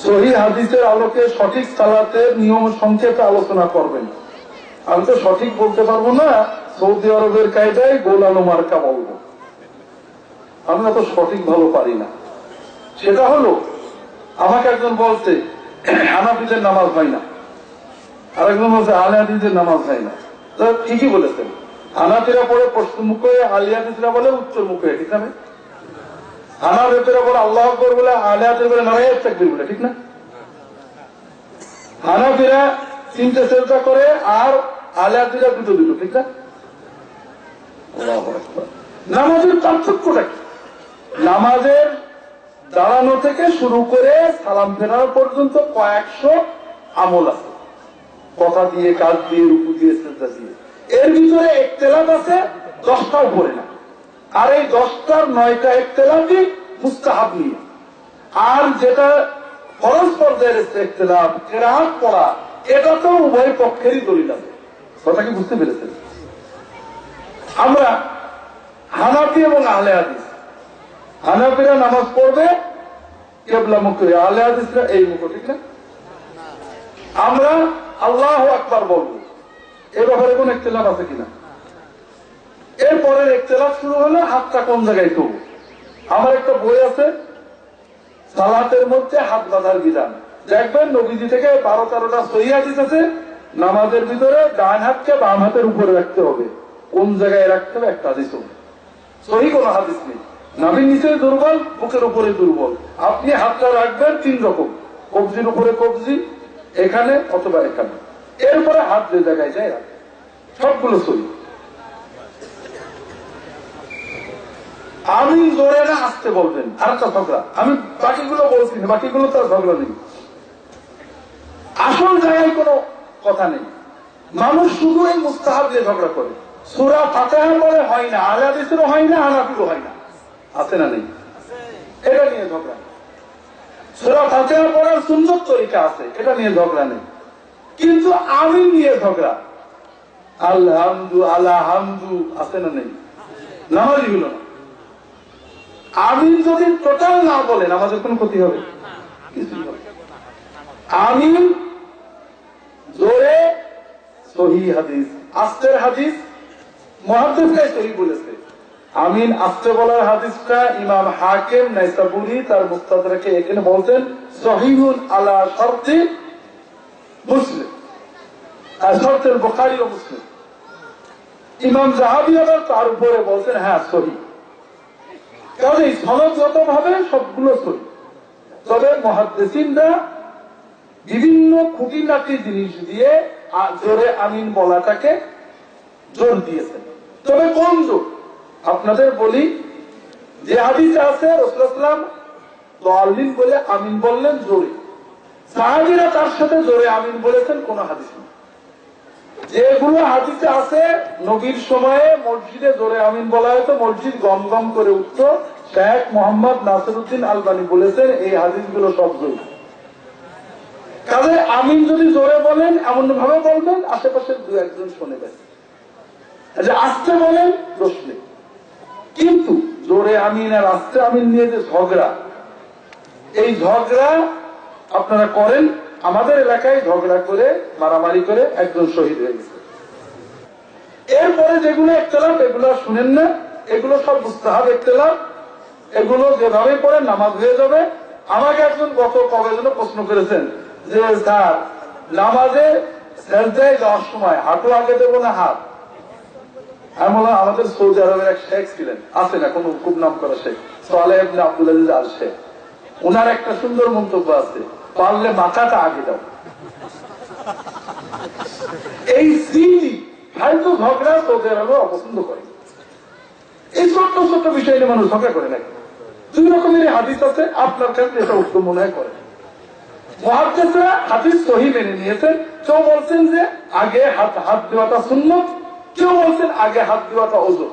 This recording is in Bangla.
সহিহ হাদিসের আলোকে সঠিক সালাতের নিয়ম সংক্ষেপে আলোচনা করবেন। আমি তো সঠিক বলতে পারবো না, সৌদি আরবের কায়দায় গোলানো মার্কা বলবো, আমি তো সঠিক ভালো পারি না। সেটা হলো, আমাকে একজন বলছে হানাফিদের নামাজ হয় না, আর একজন বলছে আহলে হাদিসের নামাজ হয় না। তো ঠিকই বলেছেন, হানাফিরা পড়ে পশ্চিম মুখে, আহলে হাদিসরা বলে উত্তর মুখে, ঠিক না? হানাফিরা বলে আল্লাহু আকবার বলে, আহলে হাদিস বলে নারায়ে তাকবীর বলে, ঠিক না? হানাফিরা তিনটে সেজদা করে আর আহলে হাদিসরা দুটো দুটো, ঠিক না? আল্লাহু আকবার। নামাজের পার্থক্যটা কি? নামাজের দাঁড়ানো থেকে শুরু করে সালাম ফেরানো পর্যন্ত কয়েকশো আমল আছে, কথা দিয়ে, কাজ দিয়ে, রুকু দিয়ে, সিজদা দিয়ে। এর ভিতরে ইখতিলাফ আছে 10টা উপরে না, আর এই 10টার 9টা ইখতিলাফই মুস্তাহাব নিয়ে। আর যেটা ফরজ পর্যায়ের ইখতিলাফ, কিরাআত পড়া, এটা তো উভয় পক্ষেরই দলিল আছে। কথা কি বুঝতে পেরেছেন? আমরা হানাফি এবং আহলে হাদিস, হানাফিরা নামাজ পড়বে কিবলা মুখে, আহলে হাদিসরা এই মুখে, ঠিক না? আমরা আল্লাহু আকবার বলবো, এ ব্যাপারে কোন ইখতিলাফ আছে কিনা? এরপরের ইখতিলাফ শুরু হলো হাতটা কোন জায়গায় তুলব। আমার একটা বই আছে সালাতের মধ্যে হাত বাঁধার বিধান, দেখবেন নবীজি থেকে 12-13টা সহিহ হাদিস আছে। নামাজের ভিতরে ডান হাতকে বাম হাতের উপরে রাখতে হবে, কোন জায়গায় রাখতে হবে একটা হাদিস হবে, সহিহ কোন হাদিস নেই। নাভির নিচে দুর্বল, বুকের উপরে দুর্বল। আপনি হাতটা রাখবেন 3 রকম, কবজির উপরে কবজি, এখানে অথবা এখানে, এরপরে হাত যে জায়গায় যায় রাখবেন, সবগুলো সহিহ। আমি জোরে না আসতে বলবেন, আর একটা ঝগড়া। আমি বাকিগুলো বলছি না, বাকিগুলো তো ঝগড়া নেই, আসল জায়গায় কোনো কথা নেই। মানুষ শুধু এই মুস্তাহাব দিয়ে ঝগড়া করে। সূরা ফাতিহা পড়ে হয় না, আহলে হাদিসেরও হয় না, হানাফিরও হয় না, আছে না নেই? এটা নিয়ে ঝগড়া। সূরা ফাতিহা পড়ার সুন্নত তরিকা আছে, এটা নিয়ে ঝগড়া নেই। কিন্তু আমিন নিয়ে ঝগড়া, আলহামদু আলা হামদু, আছে না নেই? নামাজি গুলো না। আমিন যদি টোটাল না বলেন আমাদের কোনো ক্ষতি হবে? আমিন জোরে সহিহ হাদিস, আস্তের হাদিস মুহাদ্দিসরাই সহিহ বলেছে। আমিন আস্তে বলার হাদিসটা ইমাম হাকিম নাইসাবুরি তার মুস্তাদরাকে এখানে বলছেন সহিহুন আলা শর্তি মুসলিম, আর শর্তের বুখারী ও মুসলিম। ইমাম যাহাবী আবার তার উপরে বলছেন হ্যাঁ সহিহ। কাজেই সনদগত ভাবে সবগুলো সহিহ, তবে মুহাদ্দিসিনরা বিভিন্ন খুঁটিনাটি জিনিস দিয়ে জোরে আমিন বলাটাকে জোর দিয়েছেন। তবে কোন জোর? আপনাদের বলি, যে হাদিসে আছে রাসূলুল্লাহ সাল্লাল্লাহু আলাইহি ওয়াসাল্লাম দাল্লিন বলে আমিন বললেন জোরে, সাহাবীরা তার সাথে জোরে আমিন বলেছেন কোন হাদিস নেই। যেগুলো হাদিসে আছে নবীর সময়ে মসজিদে জোরে আমিন বলা হয়তো মসজিদ গম গম করে উঠত, শেখ মোহাম্মদ নাসিরউদ্দিন আলবানী বলেছেন এই হাদিসগুলো সব জোরে। কাজে আমিন যদি জোরে বলেন এমন ভাবে বলবেন আশেপাশের 2-1 শুনে দেন, আস্তে বলেন দোষ নেই। কিন্তু জোরে আমিন আর আস্তে আমিন নিয়ে যে ঝগড়া, এই ঝগড়া আপনারা করেন। আমাদের এলাকায় ঝগড়া করে মারামারি করে একজন শহীদ হয়ে গেছে। এরপরে যেগুলো ইখতিলাফ, এগুলো শুনেন না, এগুলো সব মুস্তাহাব ইখতিলাফ, এগুলো যেভাবে পড়ে নামাজ হয়ে যাবে। আমাকে একজন গত কবে যেন প্রশ্ন করেছেন যে স্যার নামাজে সেজদায় যাওয়ার সময় হাঁটু আগে দেবো না হাত? আমি বললাম আমাদের সৌদি আরবের এক শেখ ছিলেন, আছে না কোনো খুব নাম করা শেখ, সালেহ ইবনে আব্দুল আজিজ আল শেখ, ওনার একটা সুন্দর মন্তব্য আছে, পারলে মাথাটা আগে দাও। এই স্মৃতি হয়তো ঝগড়া সৌদি আরবে অপছন্দ করে, এই ছোট্ট ছোট্ট বিষয় নিয়ে মানুষ ঝগড়া করে নাকি? 2 রকমের হাদিস আছে, আপনার ক্ষেত্রে এটা উত্তম মনে হয় করে। মুহাদ্দিসরা হাদিস সহিহ মেনে নিয়েছেন। কেউ বলছেন যে আগে হাত দেওয়াটা সুন্নত, কেউ বলছেন আগে হাত দেওয়াটা ওযর।